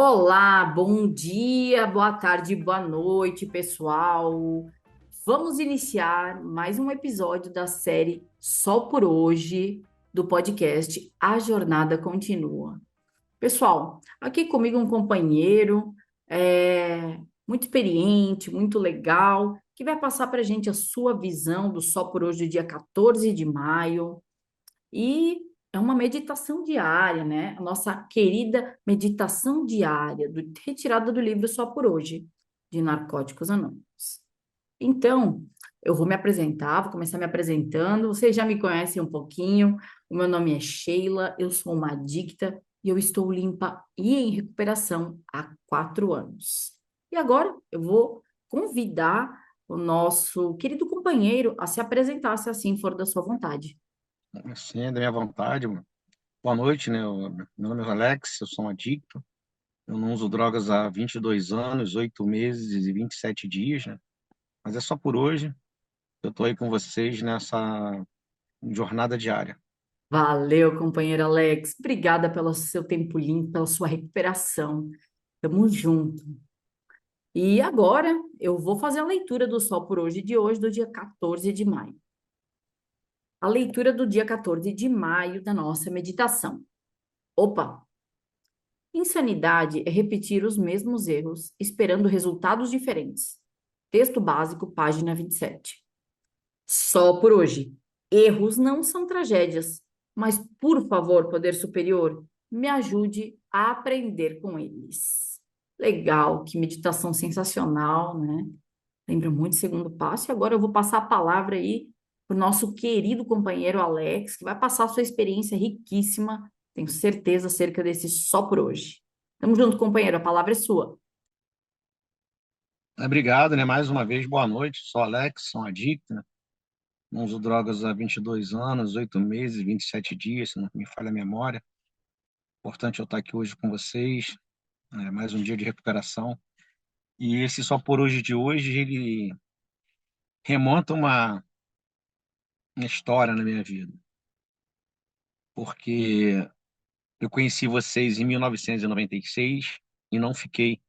Olá, bom dia, boa tarde, boa noite, pessoal. Vamos iniciar mais um episódio da série Só por Hoje do podcast A Jornada Continua. Pessoal, aqui comigo um companheiro muito experiente, muito legal, que vai passar para a gente a sua visão do Só por Hoje do dia 14 de maio. E é uma meditação diária, né? A nossa querida meditação diária, retirada do livro Só por Hoje, de Narcóticos Anônimos. Então, eu vou me apresentar, vou começar me apresentando. Vocês já me conhecem um pouquinho. O meu nome é Sheila, eu sou uma adicta e eu estou limpa e em recuperação há 4 anos. E agora eu vou convidar o nosso querido companheiro a se apresentar, se assim for da sua vontade. Sim, é da minha vontade, mano. Boa noite, né? Meu nome é Alex, eu sou um adicto. Eu não uso drogas há 22 anos, 8 meses e 27 dias, né? Mas é só por hoje. Eu tô aí com vocês nessa jornada diária. Valeu, companheiro Alex. Obrigada pelo seu tempo limpo, pela sua recuperação. Tamo junto. E agora eu vou fazer a leitura do Sol por hoje de hoje, do dia 14 de maio. A leitura do dia 14 de maio da nossa meditação. Opa! Insanidade é repetir os mesmos erros, esperando resultados diferentes. Texto básico, página 27. Só por hoje. Erros não são tragédias, mas, por favor, Poder Superior, me ajude a aprender com eles. Legal, que meditação sensacional, né? Lembra muito o segundo passo. E agora eu vou passar a palavra aí para o nosso querido companheiro Alex, que vai passar a sua experiência riquíssima, tenho certeza, acerca desse só por hoje. Tamo junto, companheiro, a palavra é sua. Obrigado, né? Mais uma vez, boa noite. Sou Alex, sou um adicto, né? Não uso drogas há 22 anos, 8 meses, 27 dias, se não me falha a memória. Importante eu estar aqui hoje com vocês, né? Mais um dia de recuperação. E esse só por hoje de hoje, ele remonta uma história na minha vida. Porque eu conheci vocês em 1996 e não fiquei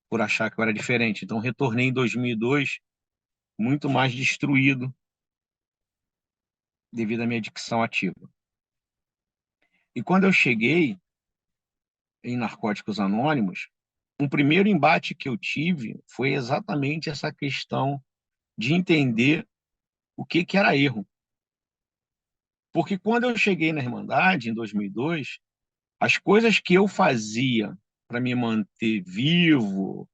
por achar que eu era diferente. Então, retornei em 2002 muito mais destruído devido à minha adicção ativa. E quando eu cheguei em Narcóticos Anônimos, o primeiro embate que eu tive foi exatamente essa questão de entender o que que era erro. Porque quando eu cheguei na Irmandade, em 2002, as coisas que eu fazia para me manter vivo,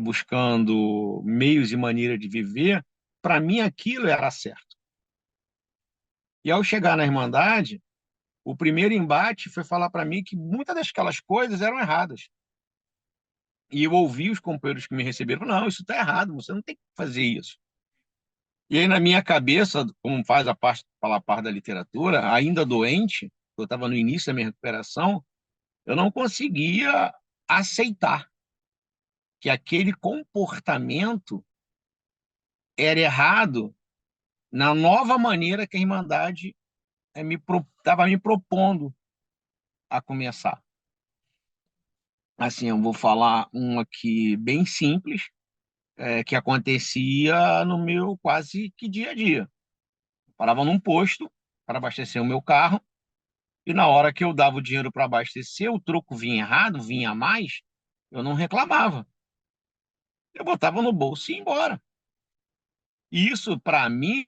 buscando meios e maneira de viver, para mim aquilo era certo. E ao chegar na Irmandade, o primeiro embate foi falar para mim que muitas daquelas coisas eram erradas. E eu ouvi os companheiros que me receberam, não, isso está errado, você não tem que fazer isso. E aí na minha cabeça, como faz a parte, fala a parte da literatura, ainda doente, eu estava no início da minha recuperação, eu não conseguia aceitar que aquele comportamento era errado na nova maneira que a Irmandade estava me propondo a começar. Assim, eu vou falar um aqui bem simples, que acontecia no meu quase que dia a dia. Eu parava num posto para abastecer o meu carro, e na hora que eu dava o dinheiro para abastecer, o troco vinha errado, vinha a mais, eu não reclamava. Eu botava no bolso e ia embora. E isso, para mim,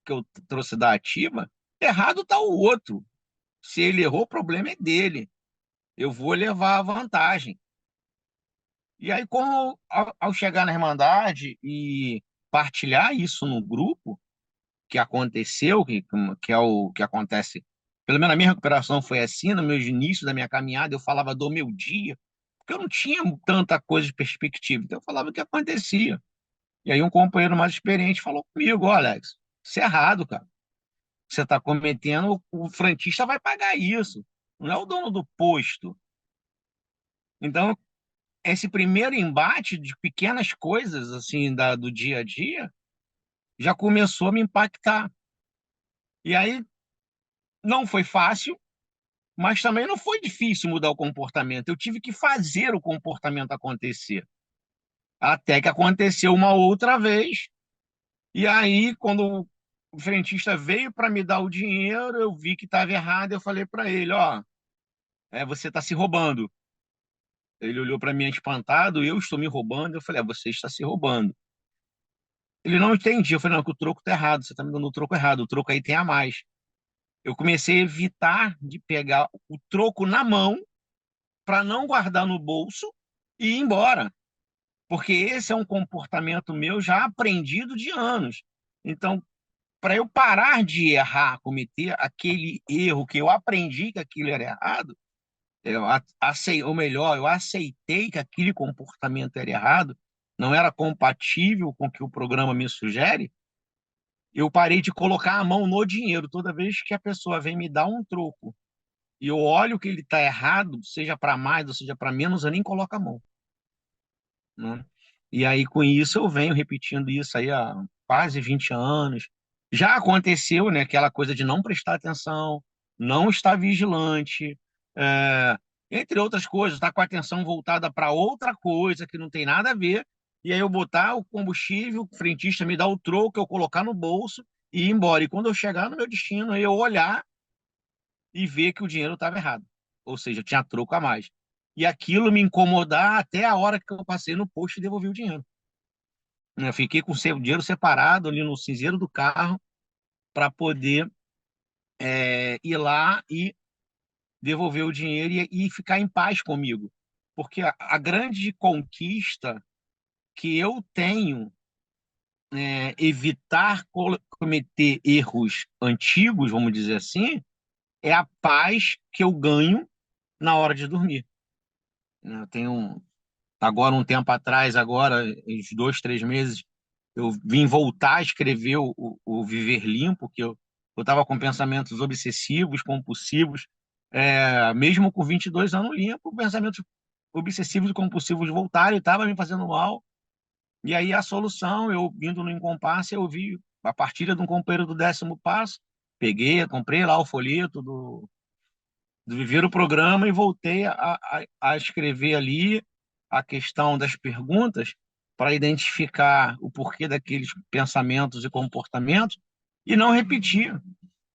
que eu trouxe da ativa, errado está o outro. Se ele errou, o problema é dele. Eu vou levar a vantagem. E aí, como ao chegar na Irmandade e partilhar isso no grupo, que aconteceu, que é o que acontece, pelo menos na minha recuperação foi assim, no meu início da minha caminhada, eu falava do meu dia, porque eu não tinha tanta coisa de perspectiva, então eu falava o que acontecia. E aí um companheiro mais experiente falou comigo, ó, Alex, isso é errado, cara. Você está cometendo, o frentista vai pagar isso, não é o dono do posto. Então, esse primeiro embate de pequenas coisas assim do dia a dia já começou a me impactar. E aí não foi fácil, Mas também não foi difícil mudar o comportamento. Eu tive que fazer o comportamento acontecer. Até que aconteceu uma outra vez. E aí, quando o frentista veio para me dar o dinheiro, eu vi que estava errado. Eu falei para ele: ó, você está se roubando. Ele olhou para mim espantado: eu estou me roubando? Eu falei: você está se roubando. Ele não entendia. Eu falei: não, que o troco está errado. Você está me dando o troco errado. O troco aí tem a mais. Eu comecei a evitar de pegar o troco na mão para não guardar no bolso e ir embora. Porque esse é um comportamento meu já aprendido de anos. Então, para eu parar de errar, cometer aquele erro que eu aprendi que aquilo era errado, ou melhor, eu aceitei que aquele comportamento era errado, não era compatível com o que o programa me sugere, eu parei de colocar a mão no dinheiro toda vez que a pessoa vem me dar um troco e eu olho que ele está errado, seja para mais ou seja para menos, eu nem coloco a mão, né? E aí, com isso, eu venho repetindo isso aí há quase 20 anos. Já aconteceu, né, aquela coisa de não prestar atenção, não estar vigilante, é, entre outras coisas, estar com a atenção voltada para outra coisa que não tem nada a ver, e aí eu botar o combustível, o frentista me dá o troco, eu colocar no bolso e ir embora. E quando eu chegar no meu destino, eu olhar e ver que o dinheiro estava errado. Ou seja, tinha troco a mais. E aquilo me incomodar até a hora que eu passei no posto e devolvi o dinheiro. Eu fiquei com o dinheiro separado ali no cinzeiro do carro para poder ir lá e devolver o dinheiro e ficar em paz comigo. Porque a grande conquista que eu tenho é evitar cometer erros antigos, vamos dizer assim, é a paz que eu ganho na hora de dormir. Eu tenho agora um tempo atrás, agora, uns 2, 3 meses, eu vim voltar a escrever o Viver Limpo, que eu estava com pensamentos obsessivos, compulsivos, mesmo com 22 anos limpo, pensamentos obsessivos e compulsivos voltaram e estava me fazendo mal. E aí a solução, eu indo no Incompasse, eu vi a partilha de um companheiro do 10º Passo, peguei, comprei lá o folheto do Viver o Programa e voltei a escrever ali a questão das perguntas para identificar o porquê daqueles pensamentos e comportamentos e não repetir.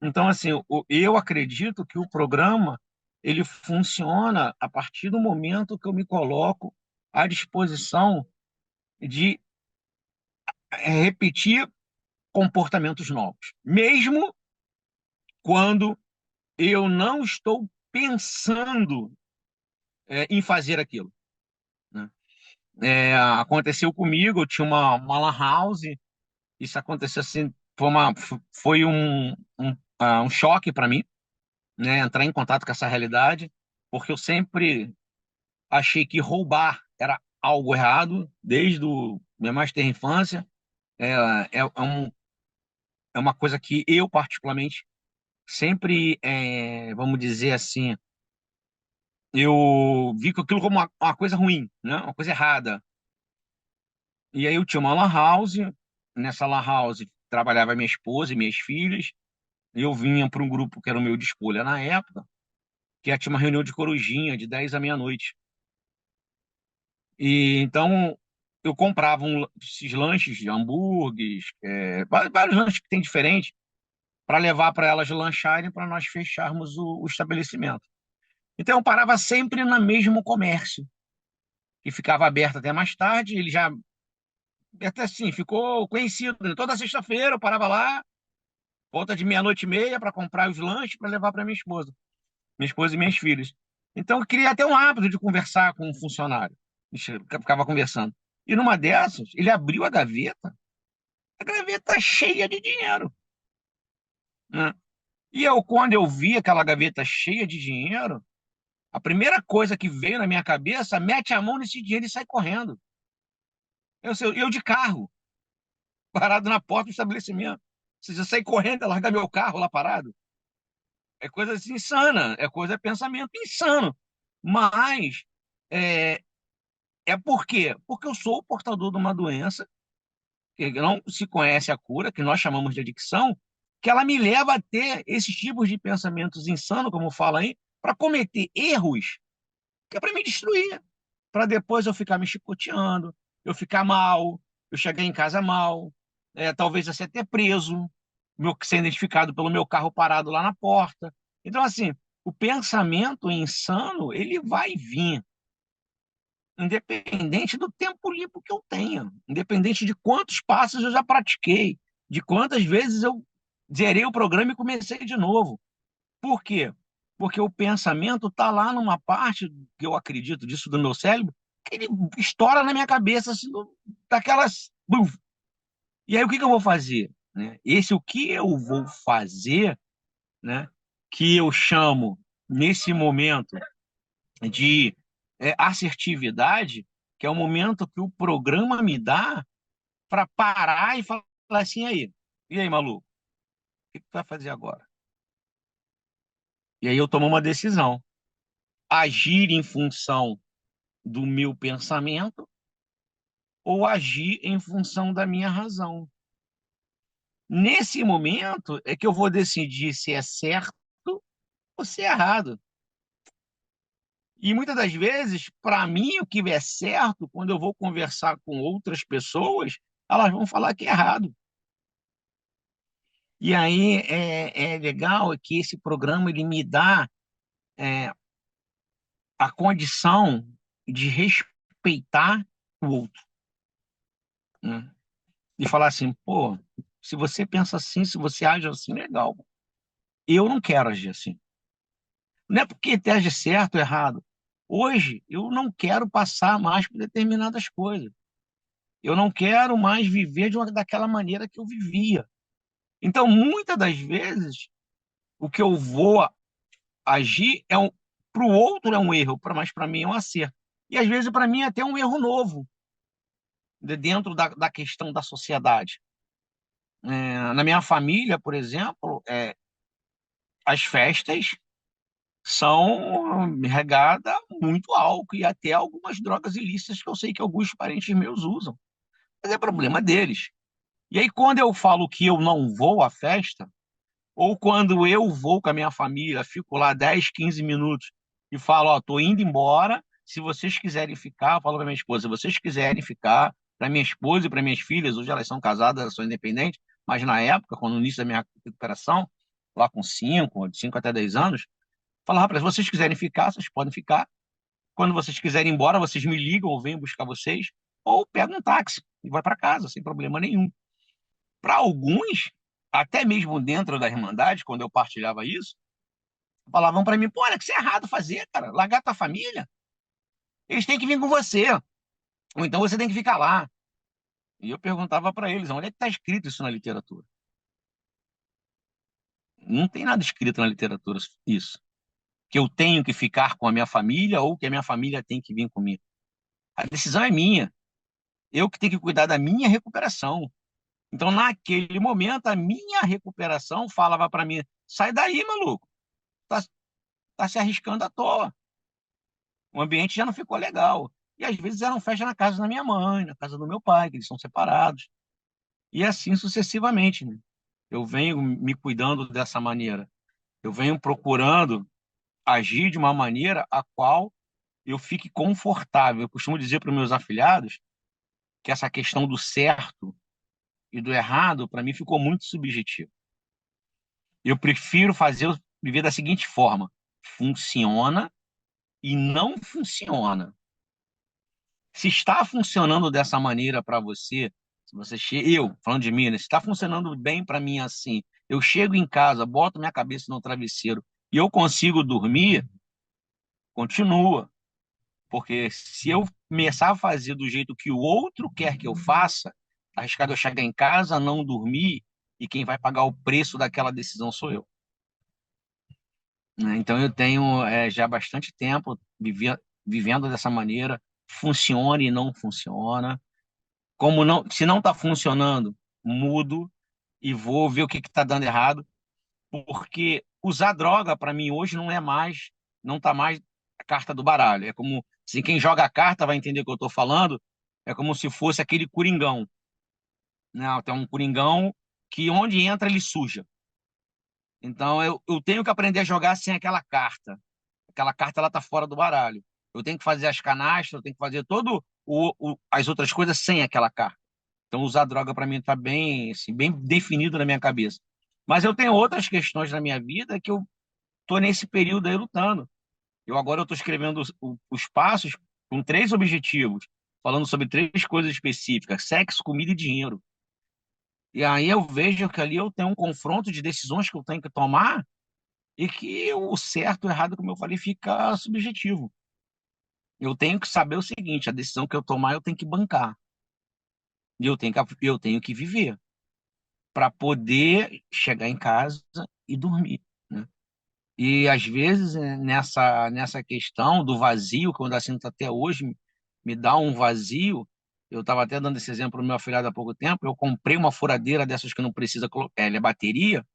Então, assim, eu acredito que o programa ele funciona a partir do momento que eu me coloco à disposição de repetir comportamentos novos, mesmo quando eu não estou pensando em fazer aquilo, né? Aconteceu comigo, eu tinha uma lan house, isso aconteceu assim, foi um choque para mim, né, entrar em contato com essa realidade, porque eu sempre achei que roubar era algo errado, desde minha mais tenra infância, é, é uma coisa que eu particularmente sempre, vamos dizer assim, eu vi aquilo como uma coisa ruim, né, uma coisa errada. E aí eu tinha uma lan house, nessa lan house trabalhava minha esposa e minhas filhas, eu vinha para um grupo que era o meu de escolha na época, que tinha uma reunião de corujinha de 10 à meia-noite. E então eu comprava esses lanches de hambúrgueres, vários lanches que tem diferentes, para levar para elas lancharem para nós fecharmos o estabelecimento. Então eu parava sempre no mesmo comércio, que ficava aberto até mais tarde, ele já até assim ficou conhecido, né? Toda sexta-feira eu parava lá, volta de meia-noite e meia para comprar os lanches para levar para minha esposa e minhas filhas. Então eu queria até um hábito de conversar com um funcionário. A gente ficava conversando. E numa dessas, ele abriu a gaveta cheia de dinheiro, né? E eu, quando eu vi aquela gaveta cheia de dinheiro, a primeira coisa que veio na minha cabeça, mete a mão nesse dinheiro e sai correndo. Eu de carro, parado na porta do estabelecimento. Ou seja, eu saí correndo, largar meu carro lá parado. É coisa assim, insana, é pensamento insano. Mas é, por quê? Porque eu sou o portador de uma doença que não se conhece a cura, que nós chamamos de adicção, que ela me leva a ter esses tipos de pensamentos insanos, como fala aí, para cometer erros que é para me destruir, para depois eu ficar me chicoteando, eu ficar mal, eu chegar em casa mal, talvez eu ser até preso, ser identificado pelo meu carro parado lá na porta. Então, assim, o pensamento insano, ele vai vir, independente do tempo limpo que eu tenha, independente de quantos passos eu já pratiquei, de quantas vezes eu zerei o programa e comecei de novo. Por quê? Porque o pensamento está lá numa parte que eu acredito disso do meu cérebro, que ele estoura na minha cabeça, assim, daquelas. Buf. E aí o que que eu vou fazer? Né? Esse o que eu vou fazer, né? Que eu chamo nesse momento de assertividade, que é o momento que o programa me dá para parar e falar assim, e aí, maluco, o que que tu vai fazer agora? E aí eu tomo uma decisão. Agir em função do meu pensamento ou agir em função da minha razão. Nesse momento é que eu vou decidir se é certo ou se é errado. E muitas das vezes, para mim, o que é certo, quando eu vou conversar com outras pessoas, elas vão falar que é errado. E aí é legal que esse programa ele me dá é, a condição de respeitar o outro, né? E falar assim, pô, se você pensa assim, se você age assim, legal. Eu não quero agir assim. Não é porque esteja certo ou errado. Hoje, eu não quero passar mais por determinadas coisas. Eu não quero mais viver daquela maneira que eu vivia. Então, muitas das vezes, o que eu vou agir para o outro é um erro, mas para mim é um acerto. E às vezes, para mim, é até um erro novo, dentro da questão da sociedade. Na minha família, por exemplo, as festas são regadas muito álcool e até algumas drogas ilícitas que eu sei que alguns parentes meus usam. Mas é problema deles. E aí, quando eu falo que eu não vou à festa, ou quando eu vou com a minha família, fico lá 10, 15 minutos e falo, ó, tô indo embora, se vocês quiserem ficar, eu falo para minha esposa, se vocês quiserem ficar, para minha esposa e para minhas filhas, hoje elas são casadas, elas são independentes, mas na época, quando no início da minha recuperação, lá com 5, de 5 até 10 anos, falava para elas, se vocês quiserem ficar, vocês podem ficar. Quando vocês quiserem ir embora, vocês me ligam ou venham buscar vocês, ou pegam um táxi e vai para casa, sem problema nenhum. Para alguns, até mesmo dentro da Irmandade, quando eu partilhava isso, falavam para mim, pô, olha, que isso é errado fazer, cara, largar tua família, eles têm que vir com você, ou então você tem que ficar lá. E eu perguntava para eles, onde é que está escrito isso na literatura? Não tem nada escrito na literatura isso, que eu tenho que ficar com a minha família ou que a minha família tem que vir comigo. A decisão é minha. Eu que tenho que cuidar da minha recuperação. Então, naquele momento, a minha recuperação falava para mim: sai daí, maluco, tá, tá se arriscando à toa. O ambiente já não ficou legal. E às vezes eram festas na casa da minha mãe, na casa do meu pai, que eles são separados. E assim sucessivamente, né? Eu venho me cuidando dessa maneira. Eu venho procurando agir de uma maneira a qual eu fique confortável. Eu costumo dizer para os meus afilhados que essa questão do certo e do errado, para mim, ficou muito subjetivo. Eu prefiro viver da seguinte forma: funciona e não funciona. Se está funcionando dessa maneira para você, se você eu, falando de mim, né? Se está funcionando bem para mim assim, eu chego em casa, boto minha cabeça no travesseiro e eu consigo dormir, continua. Porque se eu começar a fazer do jeito que o outro quer que eu faça, tá arriscado eu chegar em casa, não dormir, e quem vai pagar o preço daquela decisão sou eu. Né? Então eu tenho já bastante tempo vivendo dessa maneira, funciona e não funciona. Como não, se não está funcionando, mudo e vou ver o que está dando errado, porque usar droga para mim hoje não está mais a carta do baralho. É como se quem joga a carta vai entender o que eu estou falando, é como se fosse aquele coringão, né? Tem um coringão que onde entra ele suja. Então eu tenho que aprender a jogar sem aquela carta. aquela carta ela tá fora do baralho. Eu tenho que fazer as canastras, eu tenho que fazer todo as outras coisas sem aquela carta. Então usar droga para mim tá bem, assim, bem definido na minha cabeça. Mas eu tenho outras questões na minha vida que eu tô nesse período aí lutando. Agora eu tô escrevendo os passos com 3 objetivos, falando sobre 3 coisas específicas: sexo, comida e dinheiro. E aí eu vejo que ali eu tenho um confronto de decisões que eu tenho que tomar e que o certo e o errado, como eu falei, fica subjetivo. Eu tenho que saber o seguinte: a decisão que eu tomar, eu tenho que bancar. E eu tenho que viver para poder chegar em casa e dormir, né? E às vezes, nessa questão do vazio, que eu ainda sinto até hoje, me dá um vazio. Eu estava até dando esse exemplo no meu afilhado há pouco tempo. Eu comprei uma furadeira dessas que não precisa colocar, ela é bateria.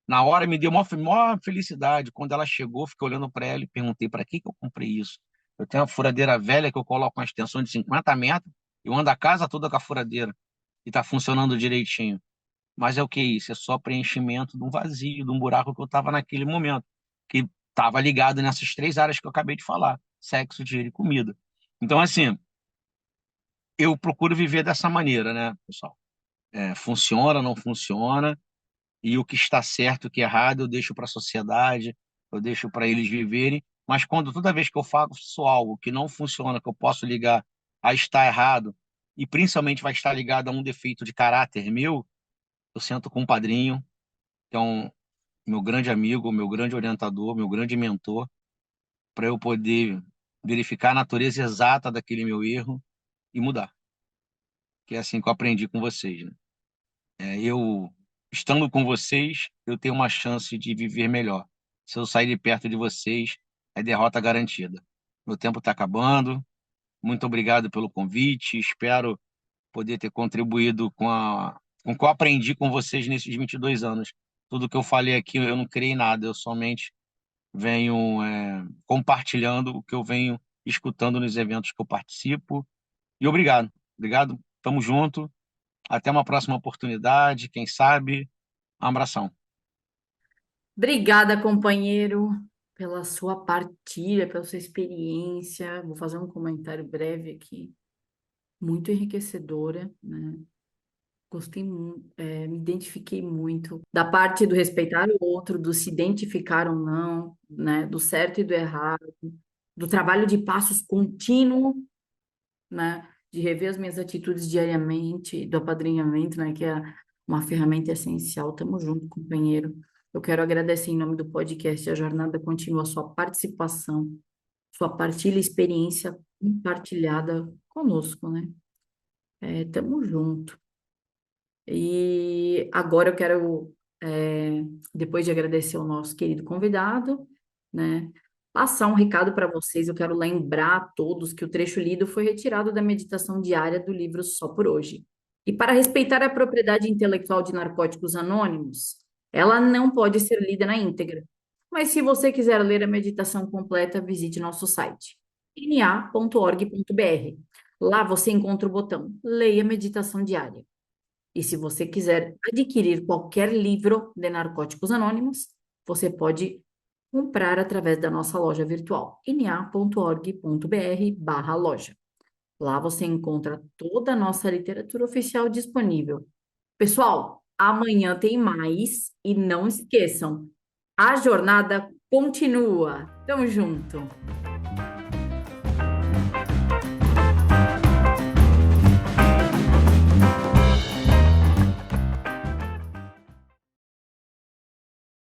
Na hora me deu maior felicidade. Quando ela chegou, fiquei olhando para ela e perguntei: para que eu comprei isso? Eu tenho uma furadeira velha que eu coloco uma extensão de 50 metros, eu ando a casa toda com a furadeira e está funcionando direitinho. Mas é o que é isso? É só preenchimento de um vazio, de um buraco que eu estava naquele momento, que estava ligado nessas 3 áreas que eu acabei de falar: sexo, dinheiro e comida. Então, assim, eu procuro viver dessa maneira, né, pessoal? Funciona, não funciona, e o que está certo, o que é errado, eu deixo para a sociedade, eu deixo para eles viverem. Mas quando toda vez que eu faço algo que não funciona, que eu posso ligar a estar errado, e principalmente vai estar ligado a um defeito de caráter meu, eu sento com um padrinho, que é meu grande amigo, meu grande orientador, meu grande mentor, para eu poder verificar a natureza exata daquele meu erro e mudar. Que é assim que eu aprendi com vocês, né? Eu, estando com vocês, eu tenho uma chance de viver melhor. Se eu sair de perto de vocês, é derrota garantida. Meu tempo está acabando. Muito obrigado pelo convite. Espero poder ter contribuído com o que eu aprendi com vocês nesses 22 anos. Tudo que eu falei aqui, eu não criei nada, eu somente venho compartilhando o que eu venho escutando nos eventos que eu participo. E obrigado. Obrigado. Tamo junto. Até uma próxima oportunidade, quem sabe. Um abração. Obrigada, companheiro, pela sua partilha, pela sua experiência. Vou fazer um comentário breve aqui, muito enriquecedora, né? Gostei muito, me identifiquei muito da parte do respeitar o outro, do se identificar ou não, né? Do certo e do errado, do trabalho de passos contínuo, né? De rever as minhas atitudes diariamente, do apadrinhamento, né? Que é uma ferramenta essencial. Tamo junto, companheiro. Eu quero agradecer em nome do podcast A Jornada Contínua a sua participação, sua partilha e experiência compartilhada conosco, né? Tamo junto. E agora eu quero, depois de agradecer ao nosso querido convidado, né, passar um recado para vocês. Eu quero lembrar a todos que o trecho lido foi retirado da meditação diária do livro Só por Hoje. E para respeitar a propriedade intelectual de Narcóticos Anônimos, ela não pode ser lida na íntegra. Mas se você quiser ler a meditação completa, visite nosso site, na.org.br. Lá você encontra o botão Leia Meditação Diária. E se você quiser adquirir qualquer livro de Narcóticos Anônimos, você pode comprar através da nossa loja virtual, na.org.br/loja. Lá você encontra toda a nossa literatura oficial disponível. Pessoal, amanhã tem mais e não esqueçam, a jornada continua. Tamo junto!